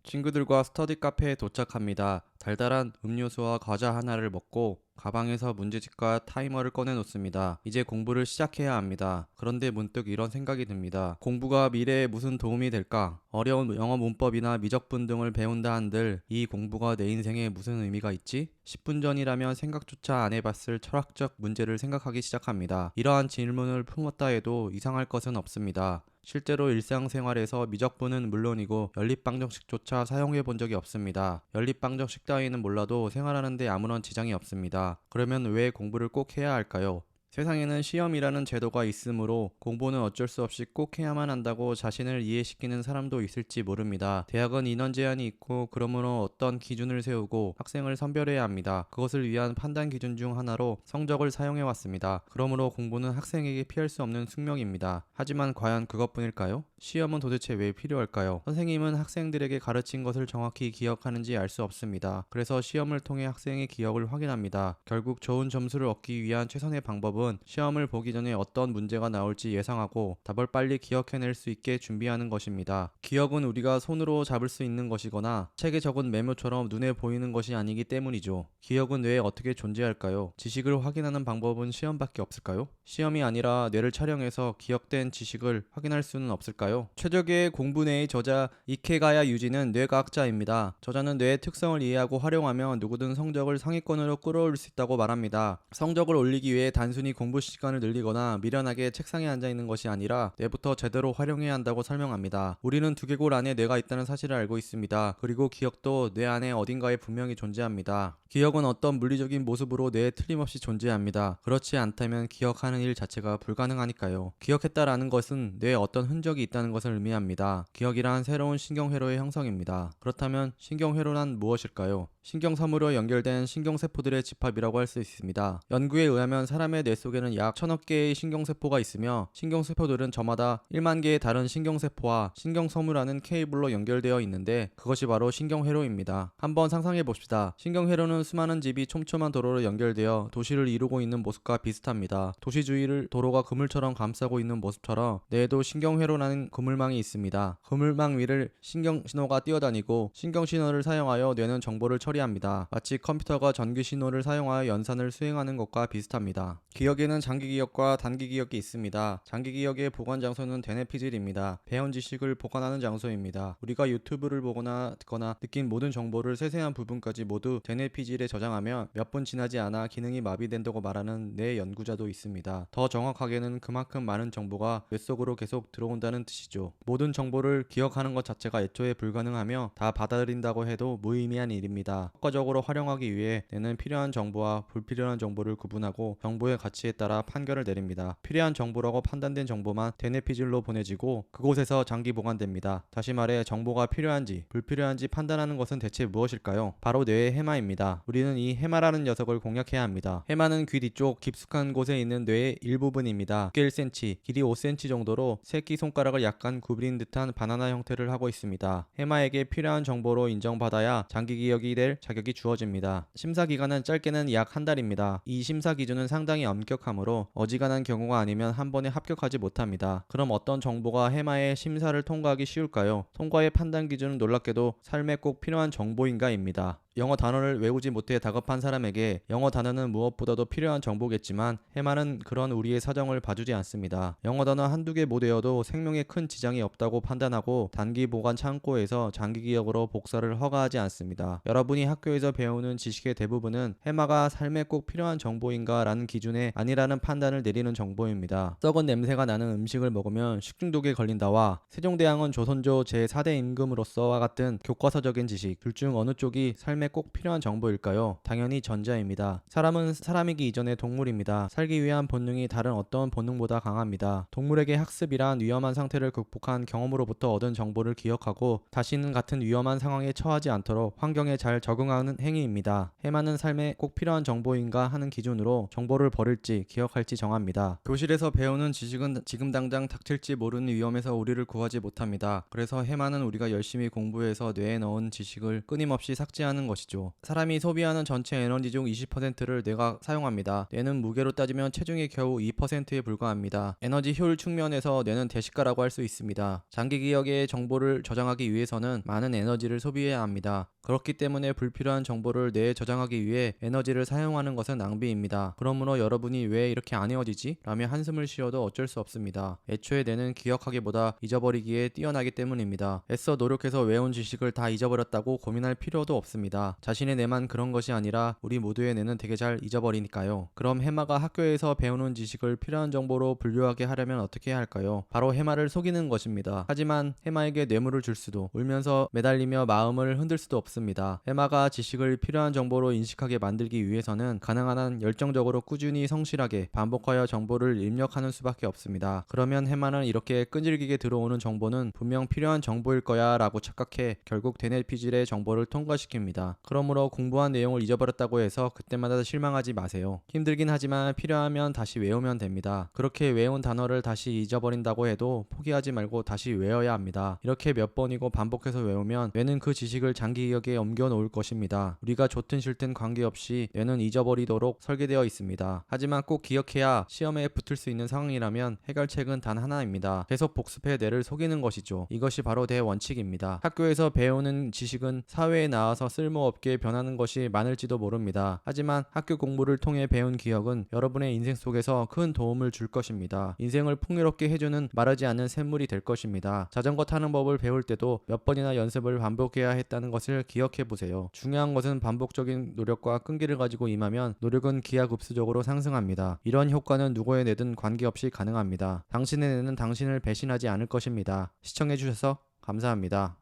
친구들과 스터디 카페에 도착합니다. 달달한 음료수와 과자 하나를 먹고 가방에서 문제집과 타이머를 꺼내 놓습니다. 이제 공부를 시작해야 합니다. 그런데 문득 이런 생각이 듭니다. 공부가 미래에 무슨 도움이 될까? 어려운 영어 문법이나 미적분 등을 배운다 한들 이 공부가 내 인생에 무슨 의미가 있지? 10분 전이라면 생각조차 안 해봤을 철학적 문제를 생각하기 시작합니다. 이러한 질문을 품었다 해도 이상할 것은 없습니다. 실제로 일상생활에서 미적분은 물론이고 연립방정식조차 사용해 본 적이 없습니다. 연립방정식 따위는 몰라도 생활하는 데 아무런 지장이 없습니다. 그러면 왜 공부를 꼭 해야 할까요? 세상에는 시험이라는 제도가 있으므로 공부는 어쩔 수 없이 꼭 해야만 한다고 자신을 이해시키는 사람도 있을지 모릅니다. 대학은 인원 제한이 있고 그러므로 어떤 기준을 세우고 학생을 선별해야 합니다. 그것을 위한 판단 기준 중 하나로 성적을 사용해 왔습니다. 그러므로 공부는 학생에게 피할 수 없는 숙명입니다. 하지만 과연 그것뿐일까요? 시험은 도대체 왜 필요할까요? 선생님은 학생들에게 가르친 것을 정확히 기억하는지 알 수 없습니다. 그래서 시험을 통해 학생의 기억을 확인합니다. 결국 좋은 점수를 얻기 위한 최선의 방법은 시험을 보기 전에 어떤 문제가 나올지 예상하고 답을 빨리 기억해낼 수 있게 준비하는 것입니다. 기억은 우리가 손으로 잡을 수 있는 것이거나 책에 적은 메모처럼 눈에 보이는 것이 아니기 때문이죠. 기억은 뇌에 어떻게 존재할까요? 지식을 확인하는 방법은 시험밖에 없을까요? 시험이 아니라 뇌를 촬영해서 기억된 지식을 확인할 수는 없을까요? 최적의 공부뇌의 저자 이케가야 유지는 뇌과학자입니다. 저자는 뇌의 특성을 이해하고 활용하면 누구든 성적을 상위권으로 끌어올릴 수 있다고 말합니다. 성적을 올리기 위해 단순히 공부 시간을 늘리거나 미련하게 책상에 앉아 있는 것이 아니라 뇌부터 제대로 활용해야 한다고 설명합니다. 우리는 두개골 안에 뇌가 있다는 사실을 알고 있습니다. 그리고 기억도 뇌 안에 어딘가에 분명히 존재합니다. 기억은 어떤 물리적인 모습으로 뇌에 틀림없이 존재합니다. 그렇지 않다면 기억하는 일 자체가 불가능하니까요. 기억했다라는 것은 뇌에 어떤 흔적이 있다는 것을 의미합니다. 기억이란 새로운 신경회로의 형성입니다. 그렇다면 신경회로란 무엇일까요? 신경섬으로 연결된 신경세포들의 집합이라고 할 수 있습니다. 연구에 의하면 사람의 뇌 속에는 약 1000억 개의 신경세포가 있으며 신경세포들은 저마다 1만 개의 다른 신경세포와 신경섬유라는 케이블로 연결되어 있는데 그것이 바로 신경회로입니다. 한번 상상해 봅시다. 신경회로는 수많은 집이 촘촘한 도로로 연결되어 도시를 이루고 있는 모습과 비슷합니다. 도시 주위를 도로가 그물처럼 감싸고 있는 모습처럼 뇌에도 신경회로라는 그물망이 있습니다. 그물망 위를 신경신호가 뛰어다니고 신경신호를 사용하여 뇌는 정보를 처리합니다. 마치 컴퓨터가 전기신호를 사용하여 연산을 수행하는 것과 비슷합니다. 기억에는 장기기억과 단기기억이 있습니다. 장기기억의 보관 장소는 대뇌피질입니다. 배운 지식을 보관하는 장소입니다. 우리가 유튜브를 보거나 듣거나 느낀 모든 정보를 세세한 부분까지 모두 대뇌피질에 저장하면 몇 분 지나지 않아 기능이 마비된다고 말하는 뇌 연구자도 있습니다. 더 정확하게는 그만큼 많은 정보가 뇌 속으로 계속 들어온다는 뜻이죠. 모든 정보를 기억하는 것 자체가 애초에 불가능하며 다 받아들인다고 해도 무의미한 일입니다. 효과적으로 활용하기 위해 뇌는 필요한 정보와 불필요한 정보를 구분하고 정보의 가치에 따라 판결을 내립니다. 필요한 정보라고 판단된 정보만 대뇌피질로 보내지고 그곳에서 장기 보관됩니다. 다시 말해 정보가 필요한지 불필요한지 판단하는 것은 대체 무엇일까요? 바로 뇌의 해마입니다. 우리는 이 해마라는 녀석을 공략해야 합니다. 해마는 귀 뒤쪽 깊숙한 곳에 있는 뇌의 일부분입니다. 두께 1cm, 길이 5cm 정도로 새끼손가락을 약간 구부린 듯한 바나나 형태를 하고 있습니다. 해마에게 필요한 정보로 인정받아야 장기기억이 될 자격이 주어집니다. 심사기간은 짧게는 약 한 달입니다. 이 심사 기준은 상당히 엄격하므로 어지간한 경우가 아니면 한 번에 합격하지 못합니다. 그럼 어떤 정보가 해마의 심사를 통과하기 쉬울까요? 통과의 판단 기준은 놀랍게도 삶에 꼭 필요한 정보인가입니다. 영어 단어를 외우지 못해 다급한 사람에게 영어 단어는 무엇보다도 필요한 정보겠지만 해마는 그런 우리의 사정을 봐주지 않습니다. 영어 단어 한두 개 못 외워도 생명에 큰 지장이 없다고 판단하고 단기 보관 창고에서 장기 기억으로 복사를 허가하지 않습니다. 여러분이 학교에서 배우는 지식의 대부분은 해마가 삶에 꼭 필요한 정보인가 라는 기준에 아니라는 판단을 내리는 정보입니다. 썩은 냄새가 나는 음식을 먹으면 식중독에 걸린다와 세종대왕은 조선조 제4대 임금으로서와 같은 교과서적인 지식 둘 중 어느 쪽이 삶에 꼭 필요한 정보일까요? 당연히 전자입니다. 사람은 사람이기 이전에 동물입니다. 살기 위한 본능이 다른 어떤 본능보다 강합니다. 동물에게 학습이란 위험한 상태를 극복한 경험으로부터 얻은 정보를 기억하고 다시는 같은 위험한 상황에 처하지 않도록 환경에 잘 적응하는 행위입니다. 해마는 삶에 꼭 필요한 정보인가 하는 기준으로 정보를 버릴지 기억할지 정합니다. 교실에서 배우는 지식은 지금 당장 닥칠지 모르는 위험에서 우리를 구하지 못합니다. 그래서 해마는 우리가 열심히 공부해서 뇌에 넣은 지식을 끊임없이 삭제하는 것입니다. 것이죠. 사람이 소비하는 전체 에너지 중 20%를 뇌가 사용합니다. 뇌는 무게로 따지면 체중의 겨우 2%에 불과합니다. 에너지 효율 측면에서 뇌는 대식가라고 할 수 있습니다. 장기 기억의 정보를 저장하기 위해서는 많은 에너지를 소비해야 합니다. 그렇기 때문에 불필요한 정보를 뇌에 저장하기 위해 에너지를 사용하는 것은 낭비입니다. 그러므로 여러분이 왜 이렇게 안 외워지지? 라며 한숨을 쉬어도 어쩔 수 없습니다. 애초에 뇌는 기억하기보다 잊어버리기에 뛰어나기 때문입니다. 애써 노력해서 외운 지식을 다 잊어버렸다고 고민할 필요도 없습니다. 자신의 뇌만 그런 것이 아니라 우리 모두의 뇌는 되게 잘 잊어버리니까요. 그럼 해마가 학교에서 배우는 지식을 필요한 정보로 분류하게 하려면 어떻게 해야 할까요? 바로 해마를 속이는 것입니다. 하지만 해마에게 뇌물을 줄 수도, 울면서 매달리며 마음을 흔들 수도 없습니다. 해마가 지식을 필요한 정보로 인식하게 만들기 위해서는 가능한 한 열정적으로 꾸준히 성실하게 반복하여 정보를 입력하는 수밖에 없습니다. 그러면 해마는 이렇게 끈질기게 들어오는 정보는 분명 필요한 정보일 거야 라고 착각해 결국 대뇌 피질의 정보를 통과시킵니다. 그러므로 공부한 내용을 잊어버렸다고 해서 그때마다 실망하지 마세요. 힘들긴 하지만 필요하면 다시 외우면 됩니다. 그렇게 외운 단어를 다시 잊어버린다고 해도 포기하지 말고 다시 외워야 합니다. 이렇게 몇 번이고 반복해서 외우면 뇌는 그 지식을 장기 기억에 옮겨 놓을 것입니다. 우리가 좋든 싫든 관계없이 뇌는 잊어버리도록 설계되어 있습니다. 하지만 꼭 기억해야 시험에 붙을 수 있는 상황이라면 해결책은 단 하나입니다. 계속 복습해 뇌를 속이는 것이죠. 이것이 바로 대원칙입니다. 학교에서 배우는 지식은 사회에 나와서 쓸모없게 변하는 것이 많을지도 모릅니다. 하지만 학교 공부를 통해 배운 기억은 여러분의 인생 속에서 큰 도움을 줄 것입니다. 인생을 풍요롭게 해주는 마르지 않는 샘물이 될 것입니다. 자전거 타는 법을 배울 때도 몇 번이나 연습을 반복해야 했다는 것을 기억해 보세요. 중요한 것은 반복적인 노력과 끈기를 가지고 임하면 노력은 기하급수적으로 상승합니다. 이런 효과는 누구의 뇌든 관계없이 가능합니다. 당신의 뇌는 당신을 배신하지 않을 것입니다. 시청해 주셔서 감사합니다.